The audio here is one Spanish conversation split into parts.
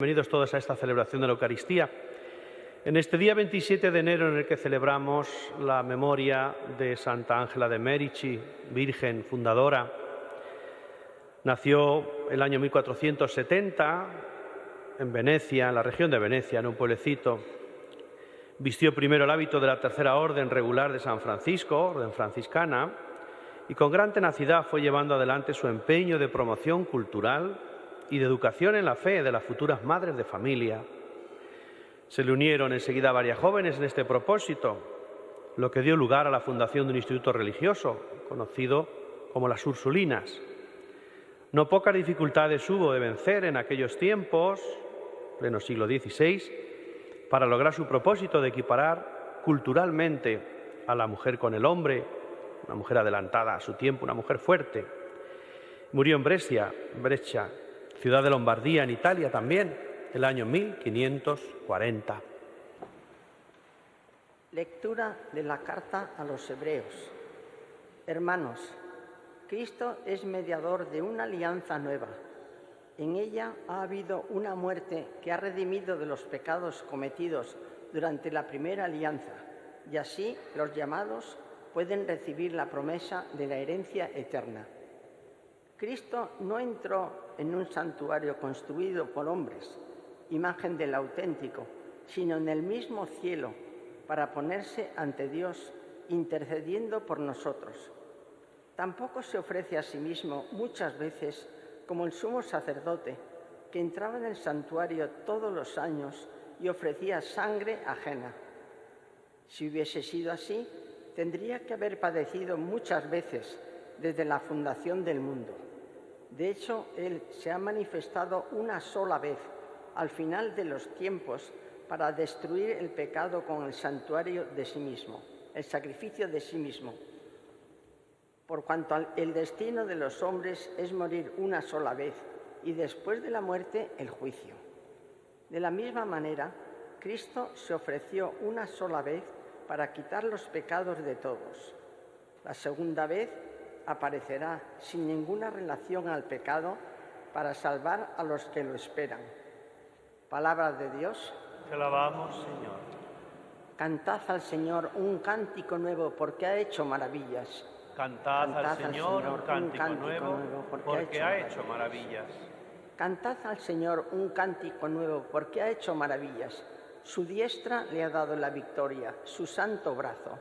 Bienvenidos todos a esta celebración de la Eucaristía. En este día 27 de enero, en el que celebramos la memoria de Santa Ángela de Merici, virgen fundadora, nació el año 1470 en Venecia, en la región de Venecia, en un pueblecito. Vistió primero el hábito de la Tercera Orden Regular de San Francisco, orden franciscana, y con gran tenacidad fue llevando adelante su empeño de promoción cultural y de educación en la fe de las futuras madres de familia. Se le unieron enseguida varias jóvenes en este propósito, lo que dio lugar a la fundación de un instituto religioso, conocido como las Ursulinas. No pocas dificultades hubo de vencer en aquellos tiempos, pleno siglo XVI, para lograr su propósito de equiparar culturalmente a la mujer con el hombre, una mujer adelantada a su tiempo, una mujer fuerte. Murió en Brescia, ciudad de Lombardía, en Italia también, el año 1540. Lectura de la carta a los Hebreos. Hermanos, Cristo es mediador de una alianza nueva. En ella ha habido una muerte que ha redimido de los pecados cometidos durante la primera alianza, y así los llamados pueden recibir la promesa de la herencia eterna. Cristo no entró en un santuario construido por hombres, imagen del auténtico, sino en el mismo cielo, para ponerse ante Dios, intercediendo por nosotros. Tampoco se ofrece a sí mismo muchas veces como el sumo sacerdote, que entraba en el santuario todos los años y ofrecía sangre ajena. Si hubiese sido así, tendría que haber padecido muchas veces desde la fundación del mundo. De hecho, Él se ha manifestado una sola vez, al final de los tiempos, para destruir el pecado con el santuario de sí mismo, el sacrificio de sí mismo. Por cuanto el destino de los hombres es morir una sola vez y después de la muerte el juicio. De la misma manera, Cristo se ofreció una sola vez para quitar los pecados de todos. La segunda vez aparecerá sin ninguna relación al pecado para salvar a los que lo esperan. Palabra de Dios. Te alabamos, Señor. Cantad al Señor un cántico nuevo porque ha hecho maravillas. Cantad al Señor un cántico nuevo porque ha hecho maravillas. Cantad al Señor un cántico nuevo porque ha hecho maravillas. Su diestra le ha dado la victoria, su santo brazo.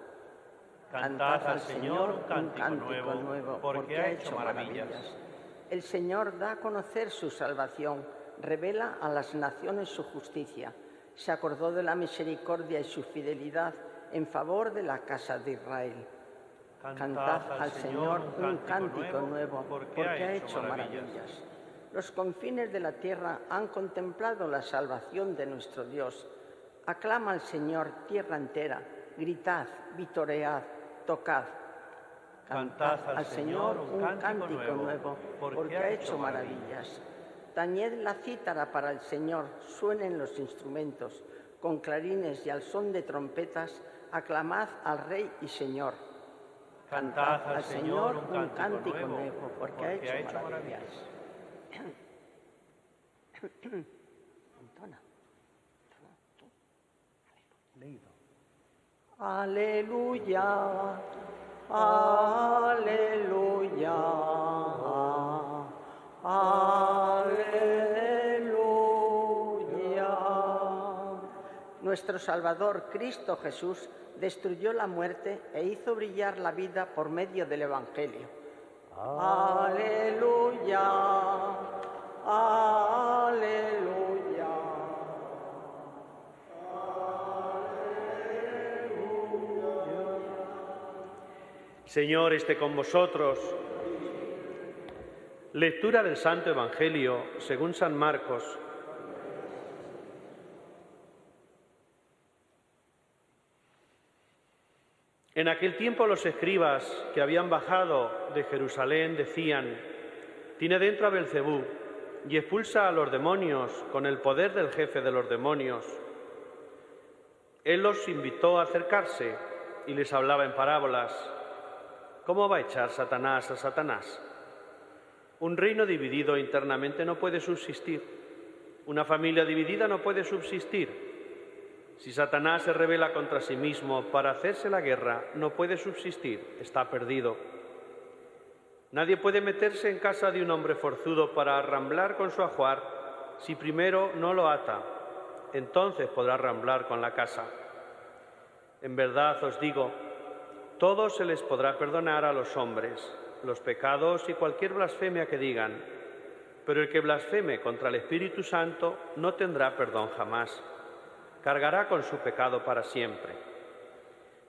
Cantad al Señor un cántico nuevo porque ha hecho maravillas. El Señor da a conocer su salvación, revela a las naciones su justicia. Se acordó de la misericordia y su fidelidad en favor de la casa de Israel. Cantad al Señor un cántico nuevo porque ha hecho maravillas. Los confines de la tierra han contemplado la salvación de nuestro Dios. Aclama al Señor tierra entera, gritad, vitoread, tocad. Cantad al Señor un cántico nuevo porque ha hecho maravillas. Tañed la cítara para el Señor, suenen los instrumentos, con clarines y al son de trompetas, aclamad al Rey y Señor. Cantad al Señor un cántico nuevo porque ha hecho maravillas. Aleluya, aleluya, aleluya. Nuestro Salvador, Cristo Jesús, destruyó la muerte e hizo brillar la vida por medio del Evangelio. Aleluya, aleluya. Señor esté con vosotros. Lectura del Santo Evangelio según San Marcos. En aquel tiempo los escribas que habían bajado de Jerusalén decían: tiene dentro a Belcebú y expulsa a los demonios con el poder del jefe de los demonios. Él los invitó a acercarse y les hablaba en parábolas. ¿Cómo va a echar Satanás a Satanás? Un reino dividido internamente no puede subsistir. Una familia dividida no puede subsistir. Si Satanás se rebela contra sí mismo para hacerse la guerra, no puede subsistir, está perdido. Nadie puede meterse en casa de un hombre forzudo para arramblar con su ajuar si primero no lo ata. Entonces podrá arramblar con la casa. En verdad os digo, todo se les podrá perdonar a los hombres, los pecados y cualquier blasfemia que digan, pero el que blasfeme contra el Espíritu Santo no tendrá perdón jamás. Cargará con su pecado para siempre.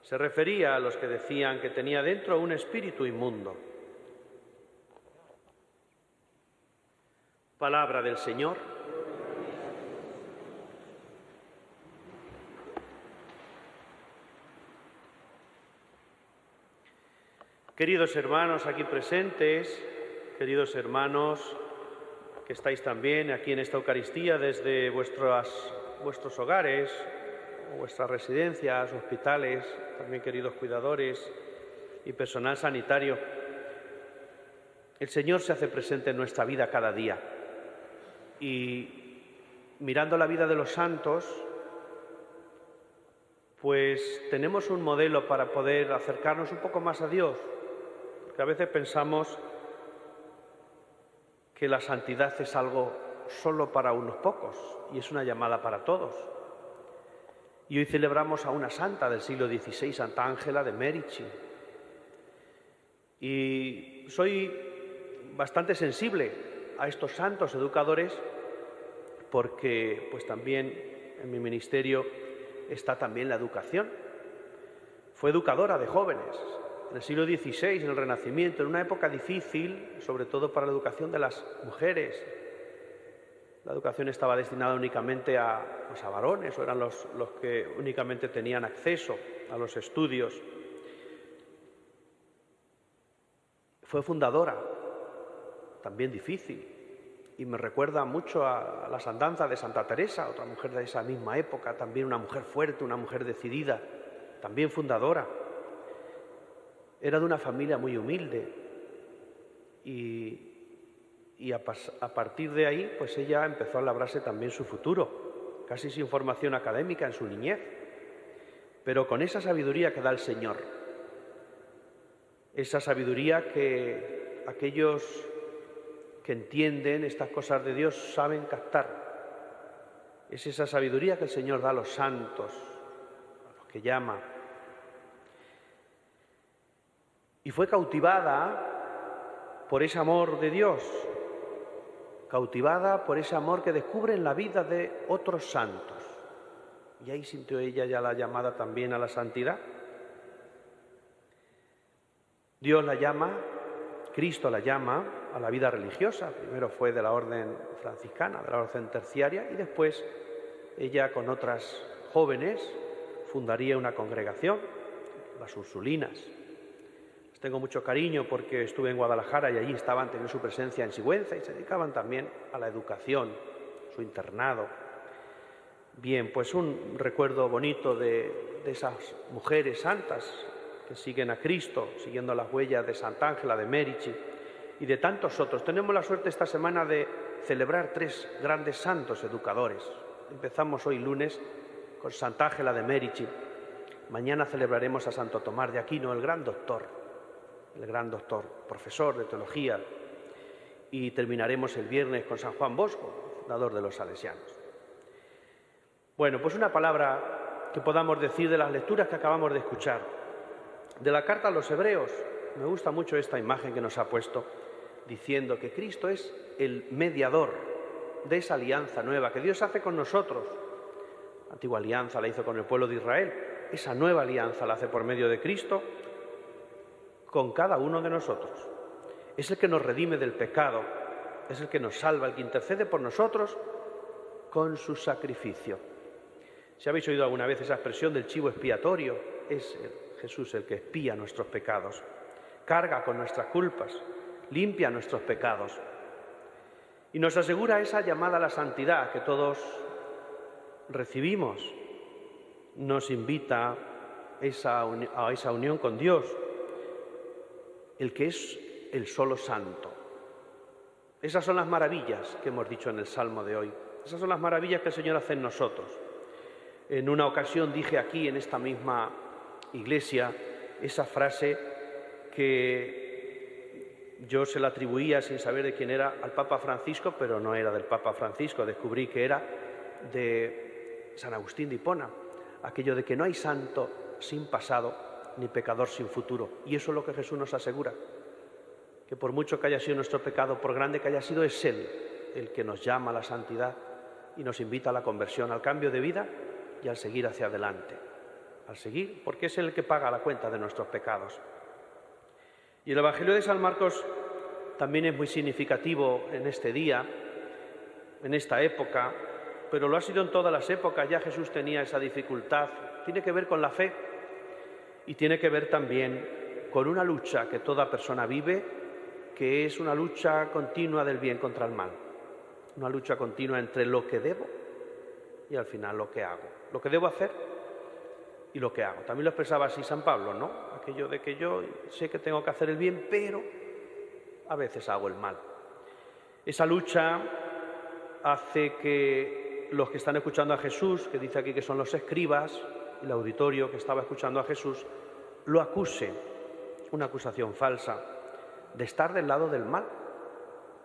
Se refería a los que decían que tenía dentro un espíritu inmundo. Palabra del Señor. Queridos hermanos aquí presentes, queridos hermanos que estáis también aquí en esta Eucaristía desde vuestros hogares, vuestras residencias, hospitales, también queridos cuidadores y personal sanitario, el Señor se hace presente en nuestra vida cada día. Y mirando la vida de los santos, pues tenemos un modelo para poder acercarnos un poco más a Dios, porque a veces pensamos que la santidad es algo solo para unos pocos y es una llamada para todos. Y hoy celebramos a una santa del siglo XVI, Santa Ángela de Merici. Y soy bastante sensible a estos santos educadores porque pues también en mi ministerio está también la educación. Fue educadora de jóvenes en el siglo XVI, en el Renacimiento, en una época difícil, sobre todo para la educación de las mujeres. La educación estaba destinada únicamente a varones, o eran los que únicamente tenían acceso a los estudios. Fue fundadora, también difícil, y me recuerda mucho a las andanzas de Santa Teresa, otra mujer de esa misma época, también una mujer fuerte, una mujer decidida, también fundadora. Era de una familia muy humilde y a partir de ahí pues ella empezó a labrarse también su futuro, casi sin formación académica en su niñez, pero con esa sabiduría que da el Señor, esa sabiduría que aquellos que entienden estas cosas de Dios saben captar. Es esa sabiduría que el Señor da a los santos, a los que llama. Y fue cautivada por ese amor de Dios, cautivada por ese amor que descubre en la vida de otros santos. Y ahí sintió ella ya la llamada también a la santidad. Dios la llama, Cristo la llama a la vida religiosa. Primero fue de la orden franciscana, de la orden terciaria, y después ella con otras jóvenes fundaría una congregación, las Ursulinas. Les tengo mucho cariño porque estuve en Guadalajara y allí estaban teniendo su presencia en Sigüenza y se dedicaban también a la educación, su internado. Bien, pues un recuerdo bonito de esas mujeres santas que siguen a Cristo, siguiendo las huellas de Santa Ángela de Merici y de tantos otros. Tenemos la suerte esta semana de celebrar 3 grandes santos educadores. Empezamos hoy lunes con Santa Ángela de Merici. Mañana celebraremos a Santo Tomás de Aquino, el gran doctor, profesor de teología. Y terminaremos el viernes con San Juan Bosco, fundador de los salesianos. Bueno, pues una palabra que podamos decir de las lecturas que acabamos de escuchar. De la carta a los Hebreos, me gusta mucho esta imagen que nos ha puesto, diciendo que Cristo es el mediador de esa alianza nueva que Dios hace con nosotros. La antigua alianza la hizo con el pueblo de Israel, esa nueva alianza la hace por medio de Cristo con cada uno de nosotros. Es el que nos redime del pecado, es el que nos salva, el que intercede por nosotros con su sacrificio. Si habéis oído alguna vez esa expresión del chivo expiatorio, es Jesús el que expía nuestros pecados, carga con nuestras culpas, limpia nuestros pecados y nos asegura esa llamada a la santidad que todos recibimos. Nos invita a esa unión con Dios, el que es el solo santo. Esas son las maravillas que hemos dicho en el Salmo de hoy. Esas son las maravillas que el Señor hace en nosotros. En una ocasión dije aquí, en esta misma iglesia, esa frase que yo se la atribuía sin saber de quién era al Papa Francisco, pero no era del Papa Francisco, descubrí que era de San Agustín de Hipona, aquello de que no hay santo sin pasado ni pecador sin futuro. Y eso es lo que Jesús nos asegura, que por mucho que haya sido nuestro pecado, por grande que haya sido, es Él el que nos llama a la santidad y nos invita a la conversión, al cambio de vida y al seguir hacia adelante. Al seguir, porque es Él el que paga la cuenta de nuestros pecados. Y el Evangelio de San Marcos también es muy significativo en este día, en esta época, pero lo ha sido en todas las épocas. Ya Jesús tenía esa dificultad. Tiene que ver con la fe y tiene que ver también con una lucha que toda persona vive, que es una lucha continua del bien contra el mal. Una lucha continua entre lo que debo y al final lo que hago. Lo que debo hacer y lo que hago. También lo expresaba así San Pablo, ¿no? Aquello de que yo sé que tengo que hacer el bien, pero a veces hago el mal. Esa lucha hace que los que están escuchando a Jesús, que dice aquí que son los escribas, el auditorio que estaba escuchando a Jesús, lo acuse, una acusación falsa, de estar del lado del mal.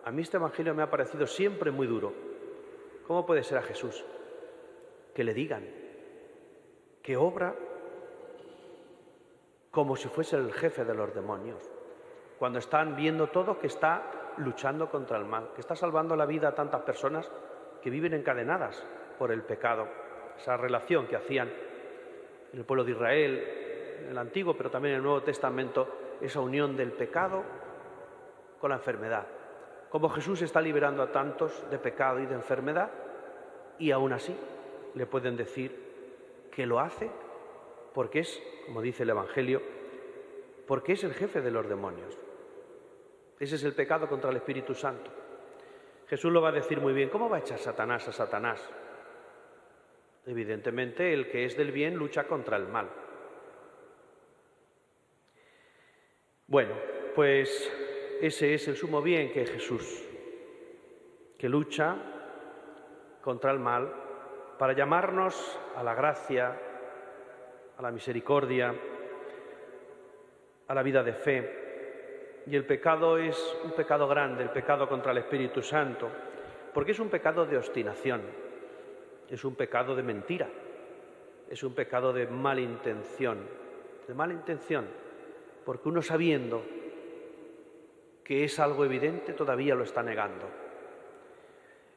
A mí este Evangelio me ha parecido siempre muy duro. ¿Cómo puede ser a Jesús que le digan que obra como si fuese el jefe de los demonios, cuando están viendo todos que está luchando contra el mal, que está salvando la vida a tantas personas que viven encadenadas por el pecado? Esa relación que hacían en el pueblo de Israel, en el Antiguo, pero también en el Nuevo Testamento, esa unión del pecado con la enfermedad. Como Jesús está liberando a tantos de pecado y de enfermedad, y aún así le pueden decir que lo hace porque es, como dice el Evangelio, porque es el jefe de los demonios. Ese es el pecado contra el Espíritu Santo. Jesús lo va a decir muy bien. ¿Cómo va a echar Satanás a Satanás? Evidentemente, el que es del bien lucha contra el mal. Bueno, pues ese es el sumo bien que es Jesús, que lucha contra el mal para llamarnos a la gracia, a la misericordia, a la vida de fe. Y el pecado es un pecado grande, el pecado contra el Espíritu Santo, porque es un pecado de obstinación, es un pecado de mentira, es un pecado de mala intención, porque uno, sabiendo que es algo evidente, todavía lo está negando.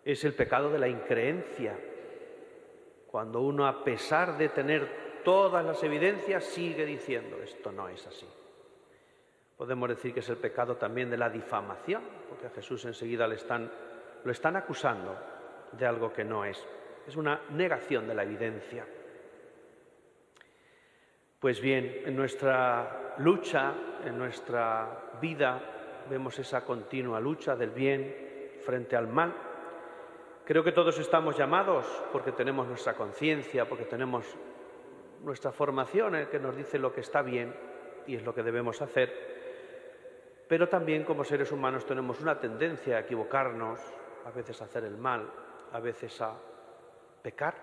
Es el pecado de la increencia, cuando uno, a pesar de tener todas las evidencias, sigue diciendo esto no es así. Podemos decir que es el pecado también de la difamación, porque a Jesús enseguida lo están acusando de algo que no es. Es una negación de la evidencia. Pues bien, en nuestra lucha, en nuestra vida, vemos esa continua lucha del bien frente al mal. Creo que todos estamos llamados, porque tenemos nuestra conciencia, porque tenemos nuestra formación en que nos dice lo que está bien y es lo que debemos hacer, pero también como seres humanos tenemos una tendencia a equivocarnos, a veces a hacer el mal, a veces a pecar.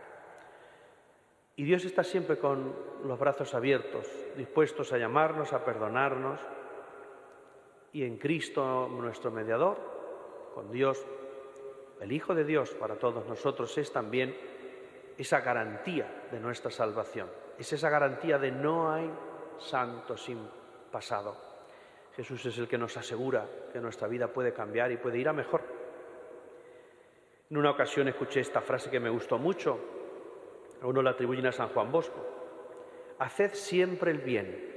Y Dios está siempre con los brazos abiertos, dispuestos a llamarnos, a perdonarnos, y en Cristo, nuestro mediador, con Dios, el Hijo de Dios para todos nosotros, es también esa garantía de nuestra salvación. Es esa garantía de no hay santo sin pasado. Jesús es el que nos asegura que nuestra vida puede cambiar y puede ir a mejor. En una ocasión escuché esta frase que me gustó mucho. A uno la atribuyen a San Juan Bosco. Haced siempre el bien,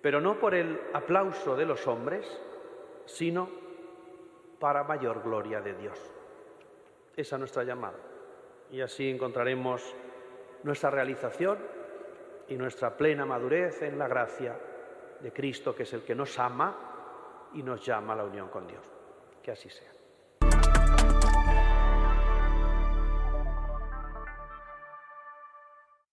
pero no por el aplauso de los hombres, sino para mayor gloria de Dios. Esa es nuestra llamada. Y así encontraremos nuestra realización y nuestra plena madurez en la gracia de Cristo, que es el que nos ama y nos llama a la unión con Dios. Que así sea.